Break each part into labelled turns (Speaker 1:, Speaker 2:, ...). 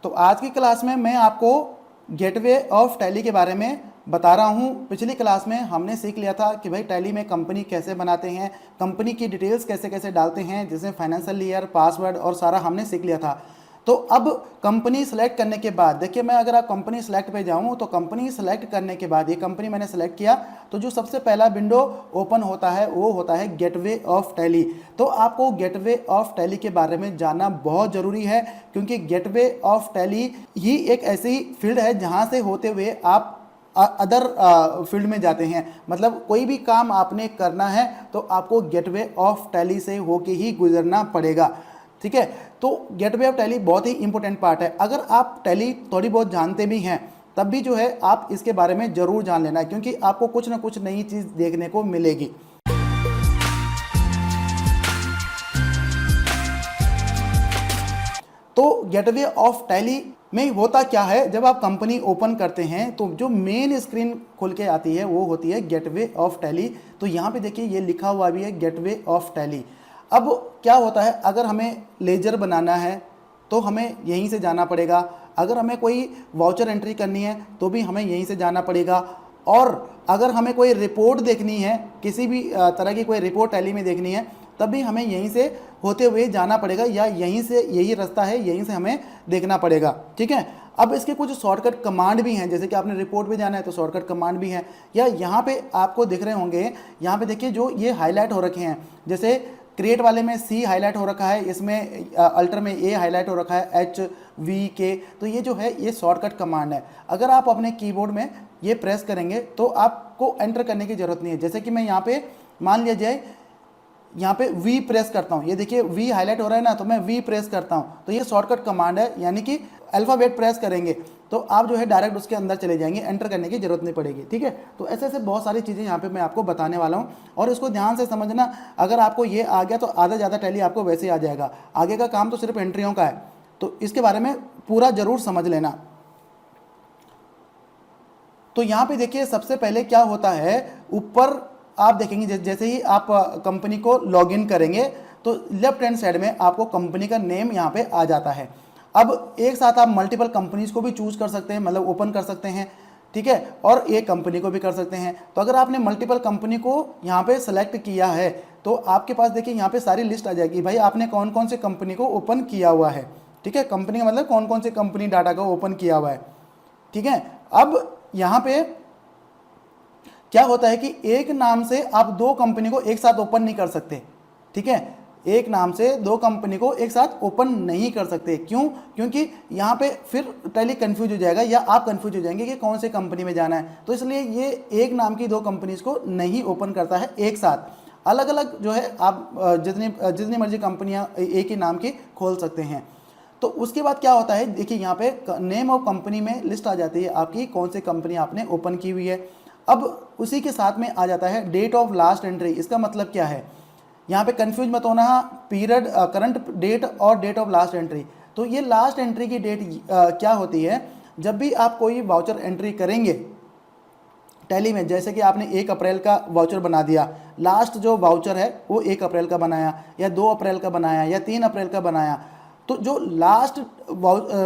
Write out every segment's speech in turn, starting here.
Speaker 1: तो आज की क्लास में मैं आपको गेटवे ऑफ टैली के बारे में बता रहा हूँ। पिछली क्लास में हमने सीख लिया था कि भाई टैली में कंपनी कैसे बनाते हैं, कंपनी की डिटेल्स कैसे कैसे डालते हैं, जैसे फाइनेंशियल ईयर, पासवर्ड और सारा हमने सीख लिया था। तो अब कंपनी सेलेक्ट करने के बाद देखिए, मैं अगर आप कंपनी सेलेक्ट पे जाऊँ तो कंपनी सेलेक्ट करने के बाद ये कंपनी मैंने सेलेक्ट किया तो जो सबसे पहला विंडो ओपन होता है वो होता है गेटवे ऑफ टैली। तो आपको गेटवे ऑफ टैली के बारे में जानना बहुत ज़रूरी है, क्योंकि गेटवे ऑफ टैली ही एक ऐसी फील्ड है जहाँ से होते हुए आप अदर फील्ड में जाते हैं। मतलब कोई भी काम आपने करना है तो आपको गेटवे ऑफ टैली से होके ही गुजरना पड़ेगा। ठीक है, तो गेटवे ऑफ टैली बहुत ही इंपॉर्टेंट पार्ट है। अगर आप टैली थोड़ी बहुत जानते भी हैं तब भी जो है आप इसके बारे में ज़रूर जान लेना है, क्योंकि आपको कुछ ना कुछ नई चीज़ देखने को मिलेगी। तो गेटवे ऑफ टैली में होता क्या है, जब आप कंपनी ओपन करते हैं तो जो मेन स्क्रीन खुल के आती है वो होती है गेटवे ऑफ टैली। तो यहाँ पे देखिए ये लिखा हुआ भी है गेटवे ऑफ टैली। अब क्या होता है, अगर हमें लेजर बनाना है तो हमें यहीं से जाना पड़ेगा, अगर हमें कोई वाउचर एंट्री करनी है तो भी हमें यहीं से जाना पड़ेगा, और अगर हमें कोई रिपोर्ट देखनी है, किसी भी तरह की कोई रिपोर्ट टैली में देखनी है तब भी हमें यहीं से होते हुए जाना पड़ेगा, या यहीं से यही रास्ता है, यहीं से हमें देखना पड़ेगा। ठीक है, अब इसके कुछ शॉर्टकट कमांड भी हैं, जैसे कि आपने रिपोर्ट पे जाना है तो शॉर्टकट कमांड भी हैं, या यहाँ पे आपको दिख रहे होंगे, यहाँ पे देखिए जो ये हाईलाइट हो रखे हैं, जैसे क्रिएट वाले में सी हाईलाइट हो रखा है, इसमें अल्टर में ए हाईलाइट हो रखा है, HVK। तो ये जो है ये शॉर्टकट कमांड है। अगर आप अपने कीबोर्ड में ये प्रेस करेंगे तो आपको एंटर करने की ज़रूरत नहीं है। जैसे कि मैं यहाँ पे मान लिया जाए यहाँ पे V प्रेस करता हूँ, ये देखिए V हाईलाइट हो रहा है ना, तो मैं V प्रेस करता हूँ तो ये शॉर्टकट कमांड है, यानी कि अल्फ़ाबेट प्रेस करेंगे तो आप जो है डायरेक्ट उसके अंदर चले जाएंगे, एंटर करने की जरूरत नहीं पड़ेगी। ठीक है, तो ऐसे ऐसे बहुत सारी चीज़ें यहाँ पे मैं आपको बताने वाला हूँ, और इसको ध्यान से समझना। अगर आपको ये आ गया तो आधा ज़्यादा टैली आपको वैसे ही आ जाएगा, आगे का काम तो सिर्फ एंट्रियों का है, तो इसके बारे में पूरा ज़रूर समझ लेना। तो यहाँ पे देखिए सबसे पहले क्या होता है, ऊपर आप देखेंगे जैसे ही आप कंपनी को लॉगिन करेंगे तो लेफ्ट हैंड साइड में आपको कंपनी का नेम यहाँ पे आ जाता है। अब एक साथ आप मल्टीपल कंपनीज को भी चूज कर सकते हैं, मतलब ओपन कर सकते हैं। ठीक है, और एक कंपनी को भी कर सकते हैं। तो अगर आपने मल्टीपल कंपनी को यहाँ पे सेलेक्ट किया है तो आपके पास देखिए यहाँ पे सारी लिस्ट आ जाएगी, भाई आपने कौन कौन से कंपनी को ओपन किया हुआ है। ठीक है, कंपनी का मतलब कौन कौन से कंपनी डाटा को ओपन किया हुआ है। ठीक है, अब यहाँ पे क्या होता है कि एक नाम से आप दो कंपनी को एक साथ ओपन नहीं कर सकते। ठीक है, एक नाम से दो कंपनी को एक साथ ओपन नहीं कर सकते। क्यों? क्योंकि यहाँ पे फिर टैली कंफ्यूज हो जाएगा, या आप कंफ्यूज हो जाएंगे कि कौन से कंपनी में जाना है। तो इसलिए ये एक नाम की दो कंपनीज को नहीं ओपन करता है एक साथ, अलग अलग जो है आप जितनी मर्जी कंपनियाँ एक ही नाम की खोल सकते हैं। तो उसके बाद क्या होता है, देखिए यहाँ पे नेम ऑफ कंपनी में लिस्ट आ जाती है आपकी, कौन सी कंपनी आपने ओपन की हुई है। अब उसी के साथ में आ जाता है डेट ऑफ लास्ट एंट्री। इसका मतलब क्या है, यहाँ पे कंफ्यूज मत होना, पीरियड, करंट डेट और डेट ऑफ लास्ट एंट्री। तो ये लास्ट एंट्री की डेट क्या होती है, जब भी आप कोई वाउचर एंट्री करेंगे टैली में, जैसे कि आपने 1 अप्रैल का वाउचर बना दिया, लास्ट जो वाउचर है वो 1 अप्रैल का बनाया, या 2 अप्रैल का बनाया, या 3 अप्रैल का बनाया, तो जो लास्ट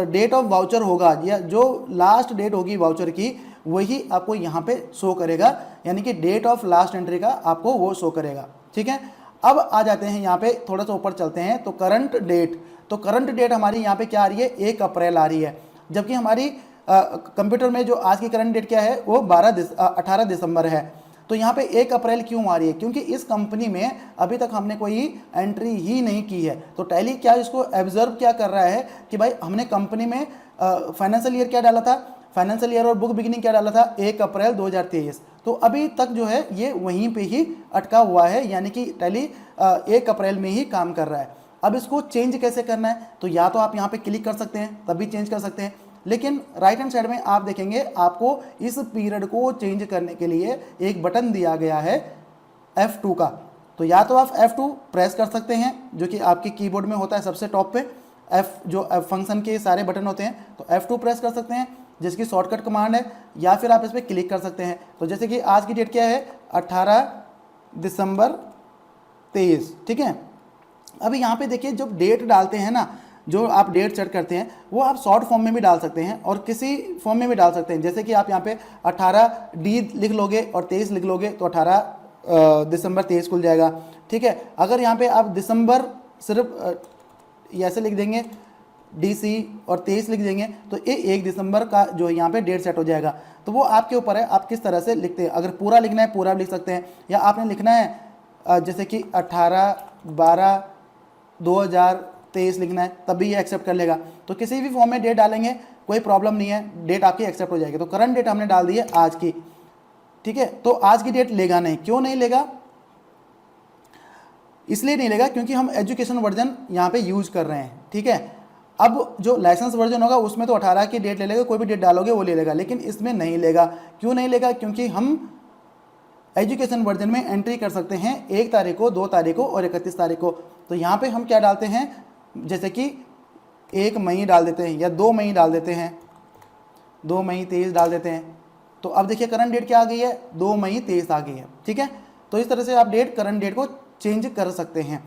Speaker 1: डेट ऑफ वाउचर होगा, या जो लास्ट डेट होगी वाउचर की, वही आपको यहाँ पे शो करेगा, यानी कि डेट ऑफ लास्ट एंट्री का आपको वो शो करेगा। ठीक है, अब आ जाते हैं यहाँ पे, थोड़ा सा ऊपर चलते हैं, तो करंट डेट। तो करंट डेट हमारी यहाँ पे क्या आ रही है, 1 अप्रैल आ रही है, जबकि हमारी कंप्यूटर में जो आज की करंट डेट क्या है वो 18 दिसंबर है। तो यहाँ पे 1 अप्रैल क्यों आ रही है, क्योंकि इस कंपनी में अभी तक हमने कोई एंट्री ही नहीं की है। तो टैली क्या इसको ऑब्जर्व क्या कर रहा है कि भाई हमने कंपनी में फाइनेंशियल ईयर क्या डाला था, फाइनेंशियल ईयर और बुक बिगिनिंग क्या डाला था, 1 अप्रैल 2023। तो अभी तक जो है ये वहीं पे ही अटका हुआ है, यानी कि टैली 1 अप्रैल में ही काम कर रहा है। अब इसको चेंज कैसे करना है, तो या तो आप यहाँ पे क्लिक कर सकते हैं तब भी चेंज कर सकते हैं, लेकिन राइट हैंड साइड में आप देखेंगे आपको इस पीरियड को चेंज करने के लिए एक बटन दिया गया है F2 का। तो या तो आप F2 प्रेस कर सकते हैं, जो कि आपके कीबोर्ड में होता है सबसे टॉप पे, जो फंक्शन के सारे बटन होते हैं, तो F2 प्रेस कर सकते हैं जिसकी शॉर्टकट कमांड है, या फिर आप इस पर क्लिक कर सकते हैं। तो जैसे कि आज की डेट क्या है, 18 दिसंबर 23। ठीक है, अब यहाँ पे देखिए जब डेट डालते हैं ना, जो आप डेट सेट करते हैं वो आप शॉर्ट फॉर्म में भी डाल सकते हैं और किसी फॉर्म में भी डाल सकते हैं। जैसे कि आप यहाँ पे 18D लिख लोगे और 23 लिख लोगे तो 18 दिसंबर 23 खुल जाएगा, ठीक है। अगर यहाँ पे आप दिसंबर सिर्फ ऐसे लिख देंगे DC और 23 लिख देंगे तो ये 1 दिसंबर का जो है यहाँ पे डेट सेट हो जाएगा। तो वो आपके ऊपर है, आप किस तरह से लिखते हैं। अगर पूरा लिखना है पूरा भी लिख सकते हैं, या आपने लिखना है जैसे कि 18/12/2023 लिखना है तब भी ये एक्सेप्ट कर लेगा। तो किसी भी फॉर्म में डेट डालेंगे कोई प्रॉब्लम नहीं है, डेट आपकी एक्सेप्ट हो जाएगी। तो करंट डेट हमने डाल दी है आज की, ठीक है। तो आज की डेट लेगा नहीं, क्यों नहीं लेगा, इसलिए नहीं लेगा क्योंकि हम एजुकेशन वर्जन यहाँ पे यूज कर रहे हैं, ठीक है। अब जो लाइसेंस वर्जन होगा उसमें तो 18 की डेट ले लेगा, कोई भी डेट डालोगे वो ले लेगा, लेकिन इसमें नहीं लेगा। क्यों नहीं लेगा, क्योंकि हम एजुकेशन वर्जन में एंट्री कर सकते हैं 1 तारीख को, 2 तारीख को और 31 तारीख को। तो यहाँ पे हम क्या डालते हैं, जैसे कि 1 मई डाल देते हैं या 2 मई डाल देते हैं, 2 मई 23 डाल देते हैं। तो अब देखिए करंट डेट क्या आ गई है, 2 मई 23 आ गई है, ठीक है। तो इस तरह से आप करंट डेट को चेंज कर सकते हैं।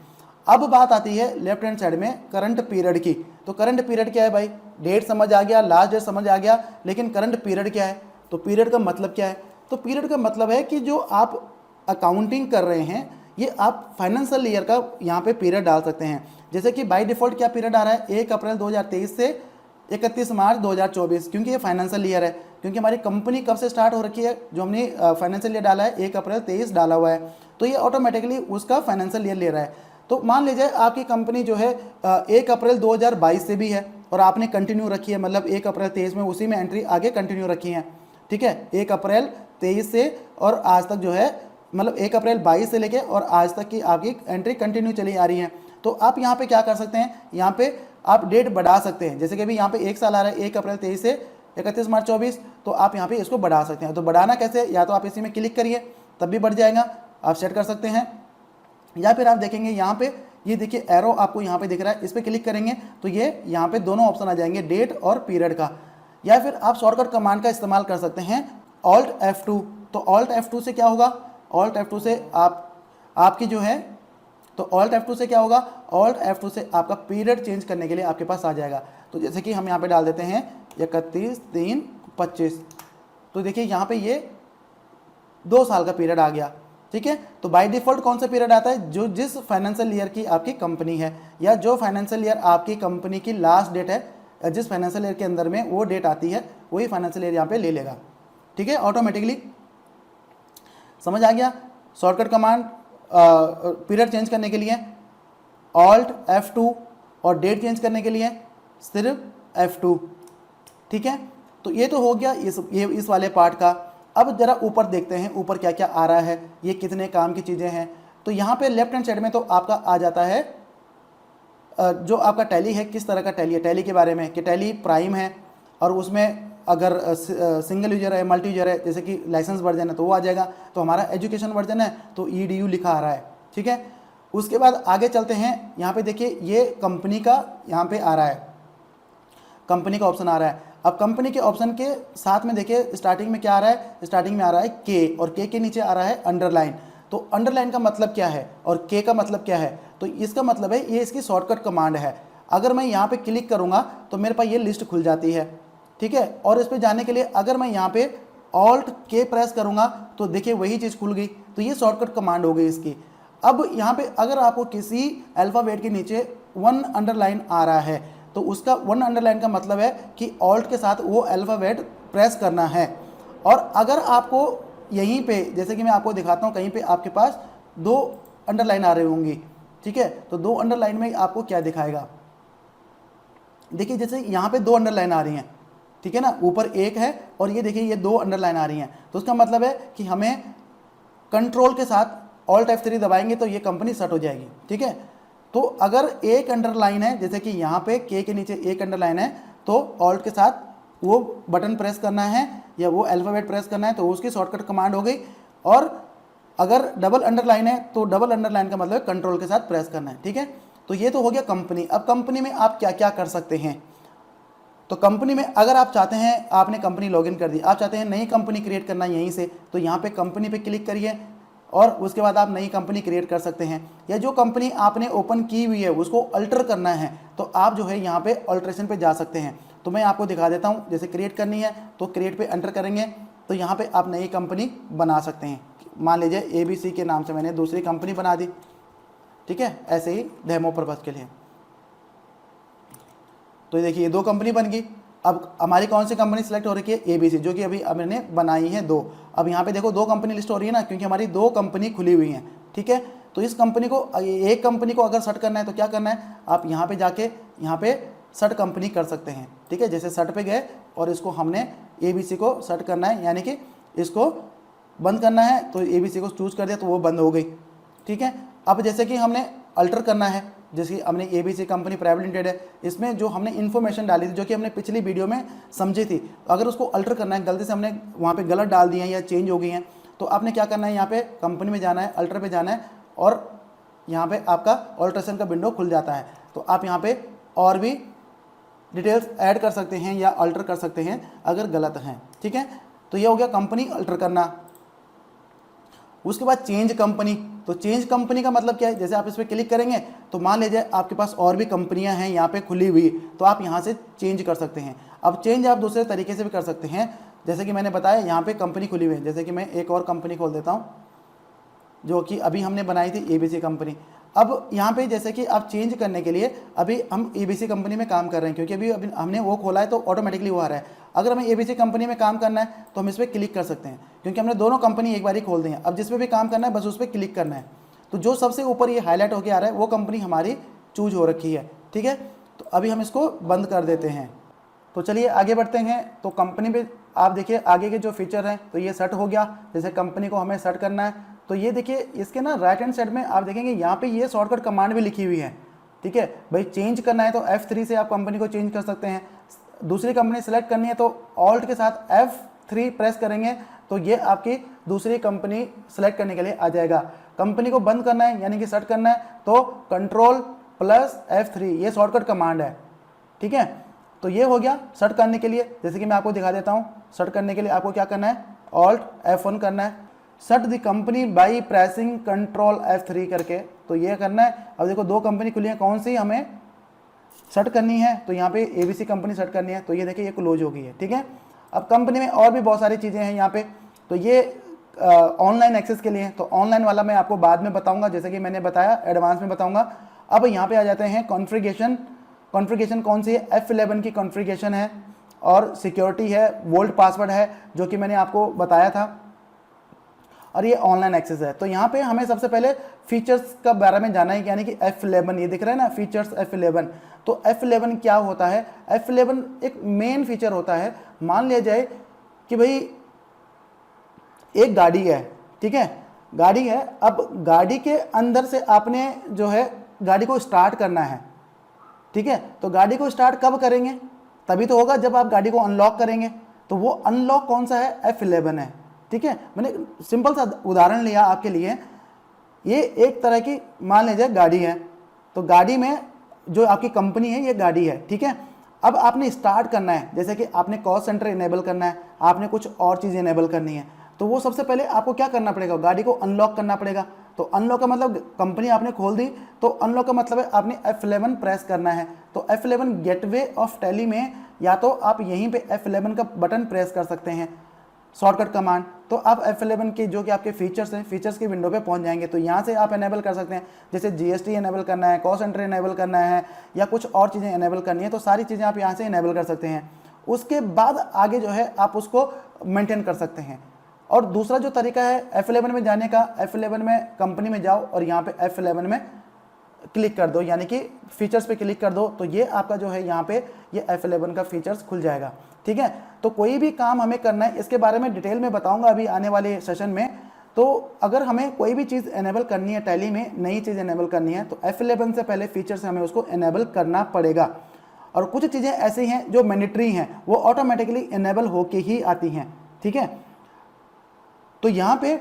Speaker 1: अब बात आती है लेफ्ट हैंड साइड में करंट पीरियड की। तो करंट पीरियड क्या है भाई, डेट समझ आ गया, लास्ट डेट समझ आ गया, लेकिन करंट पीरियड क्या है। तो पीरियड का मतलब क्या है, तो पीरियड का मतलब है कि जो आप अकाउंटिंग कर रहे हैं ये आप फाइनेंशियल ईयर का यहाँ पे पीरियड डाल सकते हैं। जैसे कि बाय डिफॉल्ट क्या पीरियड आ रहा है, 1 अप्रैल 2023 से 31 मार्च 2024, क्योंकि ये फाइनेंशियल ईयर है, क्योंकि हमारी कंपनी कब से स्टार्ट हो रखी है, जो हमने फाइनेंशियल ईयर डाला है 1 अप्रैल 23 डाला हुआ है, तो ये ऑटोमेटिकली उसका फाइनेंशियल ईयर ले रहा है। तो मान लीजिए आपकी कंपनी जो है 1 अप्रैल 2022 से भी है और आपने कंटिन्यू रखी है, मतलब 1 अप्रैल 23 में उसी में एंट्री आगे कंटिन्यू रखी है, ठीक है। 1 अप्रैल 23 से और आज तक जो है, मतलब 1 अप्रैल 22 से लेके और आज तक की आपकी एंट्री कंटिन्यू चली आ रही है। तो आप यहाँ पे क्या कर सकते हैं, यहाँ पे आप डेट बढ़ा सकते हैं। जैसे कि अभी यहाँ पे 1 साल आ रहा है 1 अप्रैल 23 से 31 मार्च 24, तो आप यहाँ पे इसको बढ़ा सकते हैं। तो बढ़ाना कैसे, या तो आप इसी में क्लिक करिए तब भी बढ़ जाएगा, आप सेट कर सकते हैं, या फिर आप देखेंगे यहाँ पे ये देखिए एरो आपको यहाँ पे दिख रहा है, इस पर क्लिक करेंगे तो ये यहाँ पे दोनों ऑप्शन आ जाएंगे, डेट और पीरियड का। या फिर आप शॉर्टकट कमांड का इस्तेमाल कर सकते हैं Alt F2। तो Alt F2 से क्या होगा, Alt F2 से आपकी जो है, तो Alt F2 से क्या होगा, Alt F2 से आपका पीरियड चेंज करने के लिए आपके पास आ जाएगा। तो जैसे कि हम यहाँ पे डाल देते हैं 31/3/25, तो देखिए यहाँ पे ये 2 साल का पीरियड आ गया, ठीक है। तो बाय डिफॉल्ट कौन सा पीरियड आता है, जो जिस फाइनेंशियल ईयर की आपकी कंपनी है, या जो फाइनेंशियल ईयर आपकी कंपनी की लास्ट डेट है, जिस फाइनेंशियल ईयर के अंदर में वो डेट आती है वही फाइनेंशियल ईयर यहाँ पे ले लेगा, ठीक है, ऑटोमेटिकली। समझ आ गया। शॉर्टकट कमांड पीरियड चेंज करने के लिए Alt F2 और डेट चेंज करने के लिए सिर्फ F2, ठीक है। तो ये तो हो गया इस वाले पार्ट का। अब जरा ऊपर देखते हैं ऊपर क्या क्या आ रहा है, ये कितने काम की चीज़ें हैं। तो यहाँ पे लेफ्ट हैंड साइड में तो आपका आ जाता है जो आपका टैली है, किस तरह का टैली है, टैली के बारे में कि टैली प्राइम है, और उसमें अगर सिंगल यूजर है, मल्टी यूजर है, जैसे कि लाइसेंस वर्जन है तो वो आ जाएगा। तो हमारा एजुकेशन वर्जन है तो EDU लिखा आ रहा है, ठीक है। उसके बाद आगे चलते हैं, यहाँ पे देखिए ये कंपनी का यहाँ पे आ रहा है, कंपनी का ऑप्शन आ रहा है। अब कंपनी के ऑप्शन के साथ में देखिए स्टार्टिंग में क्या आ रहा है, स्टार्टिंग में आ रहा है K, और K के नीचे आ रहा है अंडरलाइन। तो अंडरलाइन का मतलब क्या है और K का मतलब क्या है, तो इसका मतलब है ये इसकी शॉर्टकट कमांड है। अगर मैं यहाँ पे क्लिक करूँगा तो मेरे पास ये लिस्ट खुल जाती है, ठीक है। और इस पर जाने के लिए अगर मैं यहाँ पे Alt K प्रेस करूँगा तो देखिए वही चीज़ खुल गई। तो ये शॉर्टकट कमांड हो गई इसकी। अब यहाँ पे अगर आपको किसी अल्फ़ाबेट के नीचे 1 अंडरलाइन आ रहा है तो उसका 1 अंडरलाइन का मतलब है कि ऑल्ट के साथ वो अल्फ़ाबेट प्रेस करना है। और अगर आपको यहीं पे, जैसे कि मैं आपको दिखाता हूँ, कहीं पे आपके पास 2 अंडरलाइन आ रही होंगी, ठीक है। तो 2 अंडरलाइन में आपको क्या दिखाएगा, देखिए जैसे यहाँ पे 2 अंडरलाइन आ रही हैं, ठीक है ना, ऊपर 1 है और ये देखिए ये 2 अंडरलाइन आ रही हैं। तो उसका मतलब है कि हमें कंट्रोल के साथ Alt F3 दबाएंगे तो ये कंपनी सेट हो जाएगी, ठीक है। तो अगर एक अंडरलाइन है, जैसे कि यहाँ पे K के नीचे 1 अंडरलाइन है, तो ऑल्ट के साथ वो बटन प्रेस करना है या वो अल्फ़ाबेट प्रेस करना है, तो उसकी शॉर्टकट कमांड हो गई। और अगर डबल अंडरलाइन है तो डबल अंडरलाइन का मतलब कंट्रोल के साथ प्रेस करना है, ठीक है। तो ये तो हो गया कंपनी। अब कंपनी में आप क्या क्या कर सकते हैं, तो कंपनी में अगर आप चाहते हैं, आपने कंपनी लॉगिन कर दी, आप चाहते हैं नई कंपनी क्रिएट करना यहीं से, तो यहाँ पे कंपनी पे क्लिक करिए और उसके बाद आप नई कंपनी क्रिएट कर सकते हैं, या जो कंपनी आपने ओपन की हुई है उसको अल्टर करना है तो आप जो है यहाँ पे अल्ट्रेशन पे जा सकते हैं। तो मैं आपको दिखा देता हूँ, जैसे क्रिएट करनी है तो क्रिएट पे एंटर करेंगे तो यहाँ पे आप नई कंपनी बना सकते हैं। मान लीजिए ABC के नाम से मैंने दूसरी कंपनी बना दी, ठीक है, ऐसे ही डेमो पर्पज़ के लिए। तो ये देखिए 2 कंपनी बन गई। अब हमारी कौन सी कंपनी सेलेक्ट हो रखी है, ABC, जो कि अभी मैंने बनाई है 2। अब यहाँ पे देखो 2 कंपनी लिस्ट हो रही है ना, क्योंकि हमारी 2 कंपनी खुली हुई हैं, ठीक है। तो इस कंपनी को, एक कंपनी को अगर सर्ट करना है तो क्या करना है, आप यहाँ पे जाके यहाँ पे सर्ट कंपनी कर सकते हैं, ठीक है। जैसे सर्ट पे गए और इसको हमने ABC को सर्ट करना है, यानी कि इसको बंद करना है, तो ABC को चूज़ कर दिया तो वो बंद हो गई, ठीक है। अब जैसे कि हमने अल्टर करना है, जैसे हमने ABC कंपनी प्राइवेट लिमिटेड है, इसमें जो हमने इन्फॉर्मेशन डाली थी जो कि हमने पिछली वीडियो में समझी थी, अगर उसको अल्टर करना है, गलती से हमने वहाँ पे गलत डाल दिए हैं या चेंज हो गई हैं, तो आपने क्या करना है, यहाँ पे कंपनी में जाना है, अल्टर पे जाना है और यहाँ पे आपका ऑल्ट्रेशन का विंडो खुल जाता है। तो आप यहाँ पे और भी डिटेल्स ऐड कर सकते हैं या अल्टर कर सकते हैं अगर गलत हैं, ठीक है। तो ये हो गया कंपनी अल्टर करना। उसके बाद चेंज कंपनी। तो चेंज कंपनी का मतलब क्या है, जैसे आप इस पर क्लिक करेंगे तो मान लीजिए आपके पास और भी कंपनियां हैं यहाँ पे खुली हुई, तो आप यहाँ से चेंज कर सकते हैं। अब चेंज आप दूसरे तरीके से भी कर सकते हैं, जैसे कि मैंने बताया यहाँ पे कंपनी खुली हुई है, जैसे कि मैं एक और कंपनी खोल देता हूँ जो कि अभी हमने बनाई थी ABC कंपनी। अब यहाँ पे जैसे कि आप चेंज करने के लिए, अभी हम ABC कंपनी में काम कर रहे हैं क्योंकि अभी हमने वो खोला है तो ऑटोमेटिकली वो आ रहा है। अगर हमें ABC कंपनी में काम करना है तो हम इस पर क्लिक कर सकते हैं, क्योंकि हमने दोनों कंपनी एक बार ही खोल दी है। अब जिस पे भी काम करना है बस उस पर क्लिक करना है, तो जो सबसे ऊपर ये हाईलाइट होकर आ रहा है वो कंपनी हमारी चूज हो रखी है, ठीक है। तो अभी हम इसको बंद कर देते हैं। तो चलिए आगे बढ़ते हैं। तो कंपनी पे आप देखिए आगे के जो फीचर हैं, तो ये सेट हो गया। जैसे कंपनी को हमें सेट करना है तो ये देखिए इसके ना राइट हैंड साइड में आप देखेंगे यहाँ पे ये शॉर्टकट कमांड भी लिखी हुई है, ठीक है। भाई चेंज करना है तो F3 से आप कंपनी को चेंज कर सकते हैं। दूसरी कंपनी सेलेक्ट करनी है तो ऑल्ट के साथ F3 प्रेस करेंगे तो ये आपकी दूसरी कंपनी सेलेक्ट करने के लिए आ जाएगा। कंपनी को बंद करना है यानी कि सेट करना है तो Ctrl+F3 ये शॉर्टकट कमांड है, ठीक है। तो ये हो गया सेट करने के लिए। जैसे कि मैं आपको दिखा देता हूँ, सेट करने के लिए आपको क्या करना है, Alt F1 करना है, set the accompany by pressing Ctrl+F3 करके, तो ये करना है। अब देखो 2 कंपनी खुली है, कौन सी हमें सेट करनी है, तो यहाँ पे ABC कंपनी सेट करनी है, तो ये देखिए ये क्लोज हो गई है, ठीक है। अब कंपनी में और भी बहुत सारी चीज़ें हैं यहाँ पे, तो ये ऑनलाइन एक्सेस के लिए, तो ऑनलाइन वाला मैं आपको बाद में बताऊंगा, जैसे कि मैंने बताया एडवांस में बताऊंगा। अब यहाँ पे आ जाते हैं कॉन्फ़िगरेशन। कॉन्फ़िगरेशन कौन सी है, F11 की कॉन्फ़िगरेशन है और सिक्योरिटी है, वोल्ट पासवर्ड है जो कि मैंने आपको बताया था, और ये ऑनलाइन एक्सेस है। तो यहाँ पे हमें सबसे पहले फीचर्स का बारे में जाना है, यानी कि F11 ये दिख रहा है ना, फीचर्स F11। तो F11 क्या होता है, F11 एक मेन फीचर होता है। मान लिया जाए कि भाई एक गाड़ी है, ठीक है, गाड़ी है। अब गाड़ी के अंदर से आपने जो है गाड़ी को स्टार्ट करना है, ठीक है। तो गाड़ी को स्टार्ट कब करेंगे, तभी तो होगा जब आप गाड़ी को अनलॉक करेंगे। तो वो अनलॉक कौन सा है, F11 है, ठीक है। मैंने सिंपल सा उदाहरण लिया आपके लिए। ये एक तरह की मान लीजिए गाड़ी है, तो गाड़ी में जो आपकी कंपनी है ये गाड़ी है, ठीक है। अब आपने स्टार्ट करना है, जैसे कि आपने कॉल सेंटर इनेबल करना है, आपने कुछ और चीज़ें इनेबल करनी है, तो वो सबसे पहले आपको क्या करना पड़ेगा, गाड़ी को अनलॉक करना पड़ेगा। तो अनलॉक का मतलब कंपनी आपने खोल दी, तो अनलॉक का मतलब है आपने F11 प्रेस करना है। तो F11 गेटवे ऑफ टैली में या तो आप यहीं पे F11 का बटन प्रेस कर सकते हैं, शॉर्टकट कमांड, तो आप F11 के जो कि आपके फीचर्स हैं, फीचर्स की विंडो पे पहुंच जाएंगे। तो यहाँ से आप इनेबल कर सकते हैं, जैसे GST इनेबल करना है, कॉल सेंटर इनेबल करना है, या कुछ और चीज़ें इनेबल करनी है, तो सारी चीज़ें आप यहाँ से इनेबल कर सकते हैं। उसके बाद आगे जो है आप उसको मेंटेन कर सकते हैं। और दूसरा जो तरीका है F11 में जाने का, F11 में कंपनी में जाओ और यहाँ पे F11 में क्लिक कर दो, यानी कि फीचर्स पे क्लिक कर दो, तो ये आपका जो है यहाँ पे ये F11 का फीचर्स खुल जाएगा, ठीक है। तो कोई भी काम हमें करना है, इसके बारे में डिटेल में बताऊंगा अभी आने वाले सेशन में। तो अगर हमें कोई भी चीज़ इनेबल करनी है टैली में, नई चीज़ इनेबल करनी है, तो F11 से पहले फीचर से हमें उसको इनेबल करना पड़ेगा। और कुछ चीज़ें ऐसी हैं जो मैंडेटरी हैं, वो ऑटोमेटिकली इनेबल होके ही आती हैं, ठीक है। तो यहाँ पे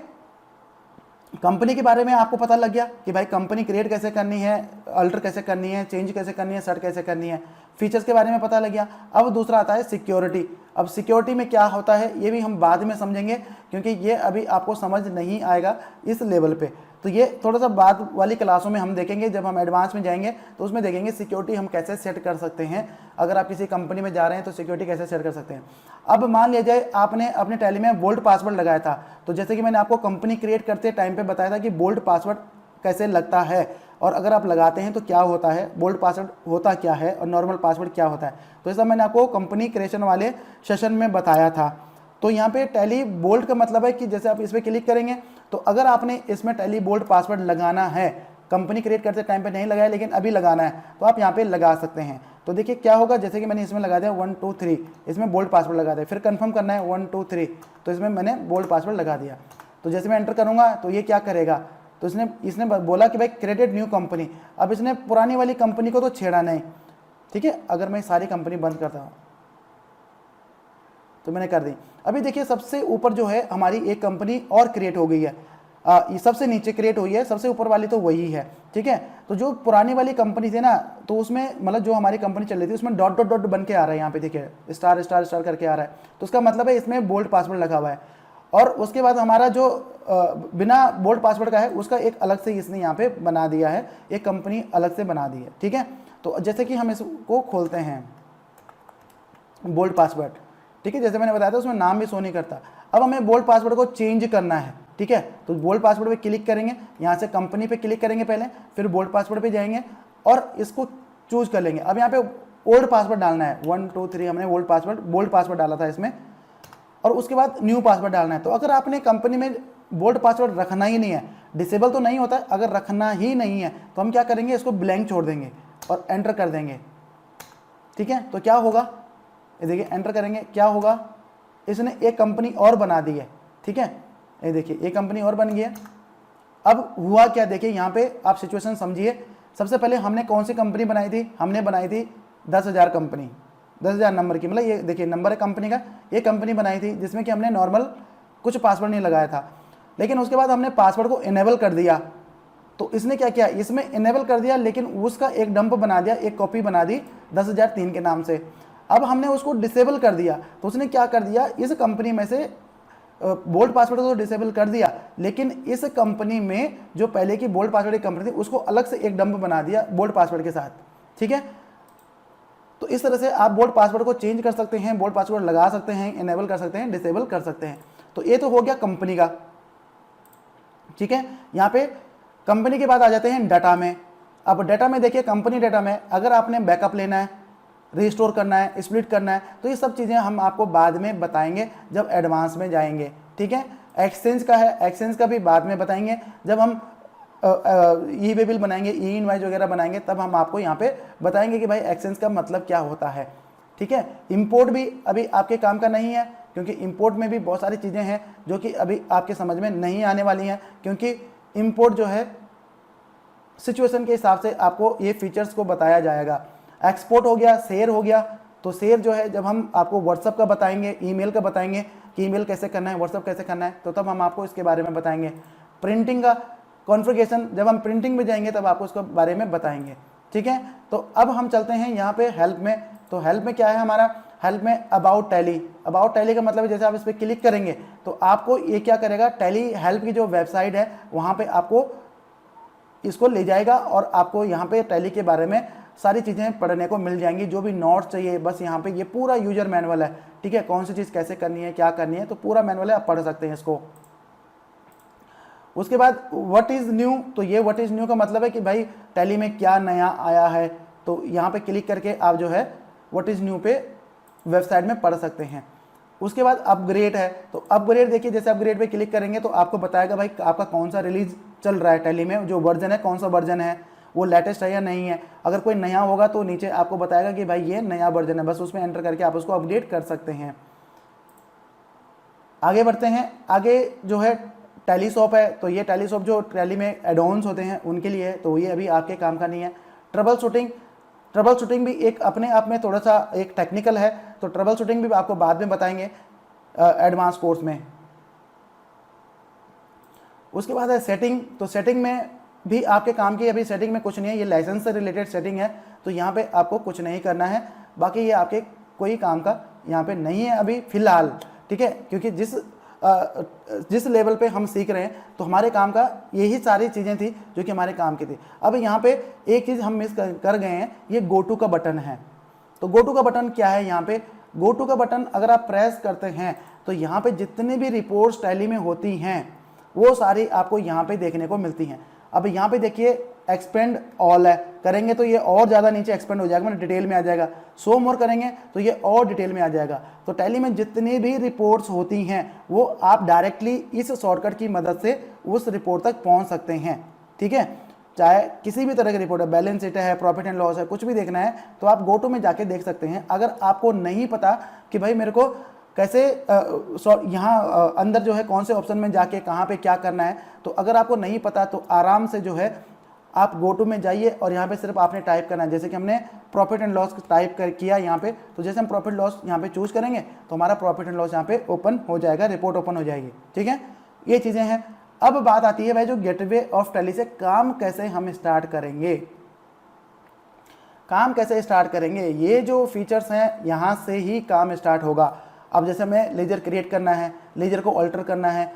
Speaker 1: कंपनी के बारे में आपको पता लग गया कि भाई कंपनी क्रिएट कैसे करनी है, अल्टर कैसे करनी है, चेंज कैसे करनी है, सर्ट कैसे करनी है, फीचर्स के बारे में पता लग गया। अब दूसरा आता है सिक्योरिटी। अब सिक्योरिटी में क्या होता है ये भी हम बाद में समझेंगे, क्योंकि ये अभी आपको समझ नहीं आएगा इस लेवल पे। तो ये थोड़ा सा बाद वाली क्लासों में हम देखेंगे, जब हम एडवांस में जाएंगे तो उसमें देखेंगे सिक्योरिटी हम कैसे सेट कर सकते हैं। अगर आप किसी कंपनी में जा रहे हैं तो सिक्योरिटी कैसे सेट कर सकते हैं। अब मान लिया जाए आपने अपने टैली में बोल्ड पासवर्ड लगाया था, तो जैसे कि मैंने आपको कंपनी क्रिएट करते टाइम पे बताया था कि बोल्ड पासवर्ड कैसे लगता है, और अगर आप लगाते हैं तो क्या होता है, बोल्ड पासवर्ड होता क्या है और नॉर्मल पासवर्ड क्या होता है। तो ऐसा मैंने आपको कंपनी क्रिएशन वाले सेशन में बताया था। तो यहाँ पे टैली बोल्ड का मतलब है कि जैसे आप इस पर क्लिक करेंगे तो अगर आपने इसमें टैली बोल्ड पासवर्ड लगाना है, कंपनी क्रिएट करते टाइम पे नहीं लगाया लेकिन अभी लगाना है, तो आप यहाँ पे लगा सकते हैं। तो देखिए क्या होगा, जैसे कि मैंने इसमें लगा दिया 1 2 3, इसमें बोल्ड पासवर्ड लगा दिया, फिर कंफर्म करना है 1 2 3, तो इसमें मैंने बोल्ड पासवर्ड लगा दिया। तो जैसे मैं एंटर करूँगा तो ये क्या करेगा, तो इसने बोला कि भाई क्रिएटेड न्यू कंपनी। अब इसने पुरानी वाली कंपनी को तो छेड़ा नहीं, ठीक है। अगर मैं सारी कंपनी बंद करता हूँ तो मैंने कर दी। अभी देखिए सबसे ऊपर जो है हमारी एक कंपनी और क्रिएट हो गई है, ये सबसे नीचे क्रिएट हुई है, सबसे ऊपर वाली तो वही है, ठीक है। तो जो पुरानी वाली कंपनी थी ना, तो उसमें मतलब जो हमारी कंपनी चल रही थी उसमें डॉट डॉट डॉट बन के आ रहा है, यहाँ पे देखिए स्टार स्टार स्टार करके आ रहा है, तो उसका मतलब है इसमें बोल्ड पासवर्ड लगा हुआ है। और उसके बाद हमारा जो बिना बोल्ड पासवर्ड का है उसका एक अलग से इसने यहाँ पे बना दिया है, एक कंपनी अलग से बना दी है, ठीक है। तो जैसे कि हम इसको खोलते हैं बोल्ड पासवर्ड, ठीक है, जैसे मैंने बताया था उसमें नाम भी शो नहीं करता। अब हमें बोल्ड पासवर्ड को चेंज करना है, ठीक है। तो बोल्ड पासवर्ड पे क्लिक करेंगे, यहाँ से कंपनी पे क्लिक करेंगे पहले, फिर बोल्ड पासवर्ड पे जाएंगे और इसको चूज कर लेंगे। अब यहाँ पे ओल्ड पासवर्ड डालना है 1 2 3, हमने बोल्ड पासवर्ड डाला था इसमें, और उसके बाद न्यू पासवर्ड डालना है। तो अगर आपने कंपनी में बोल्ड पासवर्ड रखना ही नहीं है, डिसेबल तो नहीं होता है, अगर रखना ही नहीं है तो हम क्या करेंगे, इसको ब्लैंक छोड़ देंगे और एंटर कर देंगे, ठीक है। तो क्या होगा, ये देखिए एंटर करेंगे, क्या होगा, इसने एक कंपनी और बना दी है, ठीक है। ये देखिए एक कंपनी और बन गई है। अब हुआ क्या, देखिए यहाँ पे आप सिचुएशन समझिए। सबसे पहले हमने कौन सी कंपनी बनाई थी, हमने बनाई थी 10,000 कंपनी, 10,000 नंबर की, मतलब ये देखिए नंबर है कंपनी का, ये कंपनी बनाई थी जिसमें कि हमने नॉर्मल कुछ पासवर्ड नहीं लगाया था। लेकिन उसके बाद हमने पासवर्ड को इनेबल कर दिया, तो इसने क्या किया, इसमें इनेबल कर दिया लेकिन उसका एक डंप बना दिया, एक कॉपी बना दी 10,003 के नाम से। अब हमने उसको डिसेबल कर दिया, तो उसने क्या कर दिया, इस कंपनी में से बोल्ड पासवर्ड को डिसेबल कर दिया, लेकिन इस कंपनी में जो पहले की बोल्ड पासवर्ड की कंपनी थी उसको अलग से एक डंप बना दिया बोल्ड पासवर्ड के साथ, ठीक है। तो इस तरह से आप बोल्ड पासवर्ड को चेंज कर सकते हैं, बोल्ड पासवर्ड लगा सकते हैं, इनेबल कर सकते हैं, डिसेबल कर सकते हैं। तो ये तो हो गया कंपनी का, ठीक है। यहाँ पे कंपनी के बाद आ जाते हैं डाटा में। अब डाटा में देखिए, कंपनी डाटा में अगर आपने बैकअप लेना है, रिस्टोर करना है, स्प्लिट करना है, तो ये सब चीज़ें हम आपको बाद में बताएंगे जब एडवांस में जाएंगे, ठीक है। एक्सचेंज का है, एक्सचेंज का भी बाद में बताएंगे, जब हम ई वे बिल बनाएंगे, ई इनवाइस वगैरह बनाएंगे, तब हम आपको यहाँ पे बताएंगे कि भाई एक्सचेंज का मतलब क्या होता है, ठीक है। इंपोर्ट भी अभी आपके काम का नहीं है, क्योंकि इंपोर्ट में भी बहुत सारी चीज़ें हैं जो कि अभी आपके समझ में नहीं आने वाली हैं, क्योंकि इंपोर्ट जो है सिचुएशन के हिसाब से आपको ये फीचर्स को बताया जाएगा। एक्सपोर्ट हो गया, शेयर हो गया, तो शेयर जो है जब हम आपको व्हाट्सअप का बताएंगे, ईमेल का बताएंगे कि ईमेल कैसे करना है, व्हाट्सअप कैसे करना है, तो तब हम आपको इसके बारे में बताएंगे। प्रिंटिंग का कॉन्फ़िगरेशन, जब हम प्रिंटिंग में जाएंगे तब आपको उसके बारे में बताएंगे, ठीक है। तो अब हम चलते हैं यहाँ पे हेल्प में। तो हेल्प में क्या है हमारा, हेल्प में अबाउट टैली। अबाउट टैली का मतलब है जैसे आप इस पर क्लिक करेंगे तो आपको ये क्या करेगा, टैली हेल्प की जो वेबसाइट है वहाँ पे आपको इसको ले जाएगा और आपको यहाँ पे टैली के बारे में सारी चीज़ें पढ़ने को मिल जाएंगी, जो भी नोट्स चाहिए। बस यहाँ पे ये पूरा यूजर मैनुअल है, ठीक है, कौन सी चीज़ कैसे करनी है, क्या करनी है, तो पूरा मैनुअल है, आप पढ़ सकते हैं इसको। उसके बाद व्हाट इज़ न्यू, तो ये व्हाट इज़ न्यू का मतलब है कि भाई टैली में क्या नया आया है, तो यहाँ पे क्लिक करके आप जो है व्हाट इज़ न्यू पे वेबसाइट में पढ़ सकते हैं। उसके बाद अपग्रेड है, तो अपग्रेड देखिए, जैसे अपग्रेड पे क्लिक करेंगे तो आपको बताएगा भाई आपका कौन सा रिलीज चल रहा है टैली में, जो वर्जन है, कौन सा वर्जन है, वो लेटेस्ट है या नहीं है। अगर कोई नया होगा तो नीचे आपको बताएगा कि भाई ये नया वर्जन है, बस उसमें एंटर करके आप उसको अपडेट कर सकते हैं। आगे बढ़ते हैं, आगे जो है टैली शॉप है, तो ये टैली शॉप जो टैली में एडॉन्स होते हैं उनके लिए है, तो ये अभी आपके काम का नहीं है। ट्रबल शूटिंग भी एक अपने आप में थोड़ा सा एक टेक्निकल है, तो ट्रबल शूटिंग भी आपको बाद में बताएंगे एडवांस कोर्स में। उसके बाद है सेटिंग। तो सेटिंग में भी आपके काम की अभी सेटिंग में कुछ नहीं है, ये लाइसेंस से रिलेटेड सेटिंग है, तो यहाँ पे आपको कुछ नहीं करना है। बाकी ये आपके कोई काम का यहाँ पे नहीं है अभी फ़िलहाल, ठीक है, क्योंकि जिस लेवल पे हम सीख रहे हैं तो हमारे काम का यही सारी चीज़ें थी जो कि हमारे काम की थी। अब यहाँ पे एक चीज़ हम मिस कर गए हैं, ये गो टू का बटन है। तो गो टू का बटन क्या है, यहाँ पे गो टू का बटन अगर आप प्रेस करते हैं तो यहाँ पे जितनी भी रिपोर्ट्स टैली में होती हैं वो सारी आपको यहाँ पे देखने को मिलती हैं। अब यहाँ पे देखिए एक्सपेंड ऑल है, करेंगे तो ये और ज़्यादा नीचे एक्सपेंड हो जाएगा, मतलब डिटेल में आ जाएगा। शो मोर करेंगे तो ये और डिटेल में आ जाएगा। तो टैली में जितनी भी रिपोर्ट्स होती हैं वो आप डायरेक्टली इस शॉर्टकट की मदद से उस रिपोर्ट तक पहुँच सकते हैं, ठीक है। चाहे किसी भी तरह की रिपोर्ट है, बैलेंस शीट है, प्रॉफिट एंड लॉस है, कुछ भी देखना है तो आप गो टू में जाके देख सकते हैं। अगर आपको नहीं पता कि भाई मेरे को कैसे यहाँ अंदर जो है कौन से ऑप्शन में जाके कहाँ पे क्या करना है, तो अगर आपको नहीं पता तो आराम से जो है आप गो टू में जाइए और यहाँ पे सिर्फ आपने टाइप करना है। जैसे कि हमने प्रॉफिट एंड लॉस टाइप किया यहाँ पे, तो जैसे हम प्रॉफिट लॉस यहाँ पे चूज करेंगे तो हमारा प्रॉफिट एंड लॉस यहाँ पे ओपन हो जाएगा, रिपोर्ट ओपन हो जाएगी, ठीक है। ये चीज़ें हैं। अब बात आती है भाई जो गेटवे ऑफ टैली से काम कैसे हम स्टार्ट करेंगे, काम कैसे स्टार्ट करेंगे। ये जो फीचर्स हैं यहाँ से ही काम स्टार्ट होगा। अब जैसे हमें लेजर क्रिएट करना है, लेजर को अल्टर करना है,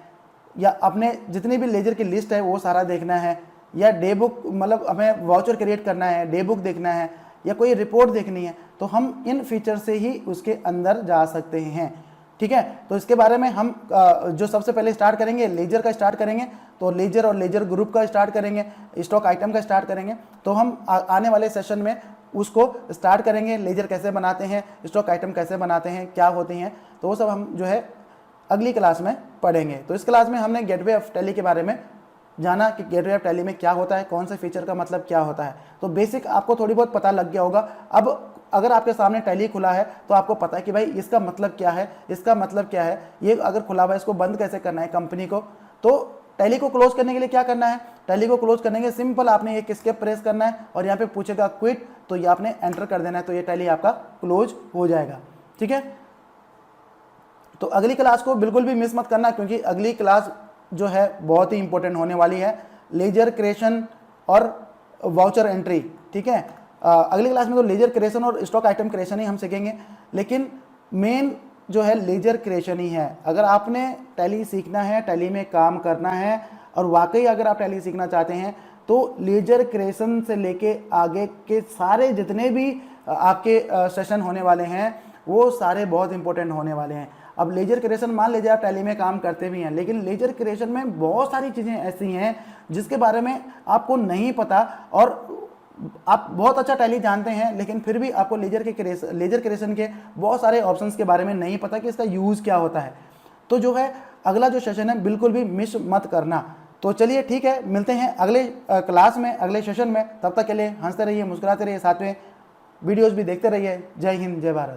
Speaker 1: या अपने जितनी भी लेजर की लिस्ट है वो सारा देखना है, या डे बुक मतलब हमें वाउचर क्रिएट करना है, डे बुक देखना है, या कोई रिपोर्ट देखनी है, तो हम इन फीचर से ही उसके अंदर जा सकते हैं, ठीक है। तो इसके बारे में हम जो सबसे पहले स्टार्ट करेंगे लेजर का स्टार्ट करेंगे, तो लेजर और लेजर ग्रुप का स्टार्ट करेंगे, स्टॉक आइटम का स्टार्ट करेंगे। तो हम आने वाले सेशन में उसको स्टार्ट करेंगे, लेजर कैसे बनाते हैं, स्टॉक आइटम कैसे बनाते हैं, क्या होती हैं, तो वो सब हम जो है अगली क्लास में पढ़ेंगे। तो इस क्लास में हमने गेटवे ऑफ टैली के बारे में जाना कि गेटवे ऑफ टैली में क्या होता है, कौन से फीचर का मतलब क्या होता है। तो बेसिक आपको थोड़ी बहुत पता लग गया होगा। अब अगर आपके सामने टैली खुला है तो आपको पता है कि भाई इसका मतलब क्या है, इसका मतलब क्या है, ये अगर खुला हुआ है इसको बंद कैसे करना है कंपनी को। तो टैली को क्लोज करने के लिए क्या करना है, टैली को क्लोज करने के सिंपल आपने एक एस्केप प्रेस करना है और यहाँ पे पूछेगा क्विट, तो ये आपने एंटर कर देना है, तो ये टैली आपका क्लोज हो जाएगा, ठीक है। तो अगली क्लास को बिल्कुल भी मिस मत करना, क्योंकि अगली क्लास जो है बहुत ही इंपॉर्टेंट होने वाली है, लेजर क्रिएशन और वाउचर एंट्री, ठीक है। अगली क्लास में तो लेजर क्रिएशन और स्टॉक आइटम क्रिएशन ही हम सीखेंगे, लेकिन मेन जो है लेजर क्रिएशन ही है। अगर आपने टैली सीखना है, टैली में काम करना है, और वाकई अगर आप टैली सीखना चाहते हैं तो लेजर क्रिएशन से लेके आगे के सारे जितने भी आपके सेशन होने वाले हैं वो सारे बहुत इंपॉर्टेंट होने वाले हैं। अब लेजर क्रिएशन मान लीजिए आप टैली में काम करते भी हैं, लेकिन लेजर क्रिएशन में बहुत सारी चीज़ें ऐसी हैं जिसके बारे में आपको नहीं पता, और आप बहुत अच्छा टैली जानते हैं लेकिन फिर भी आपको लेजर क्रिएशन के बहुत सारे ऑप्शंस के बारे में नहीं पता कि इसका यूज़ क्या होता है। तो जो है अगला जो सेशन है बिल्कुल भी मिस मत करना। तो चलिए ठीक है, मिलते हैं अगले क्लास में, अगले सेशन में। तब तक के लिए हंसते रहिए, मुस्कुराते रहिए, साथ में वीडियोज़ भी देखते रहिए। जय हिंद, जय भारत।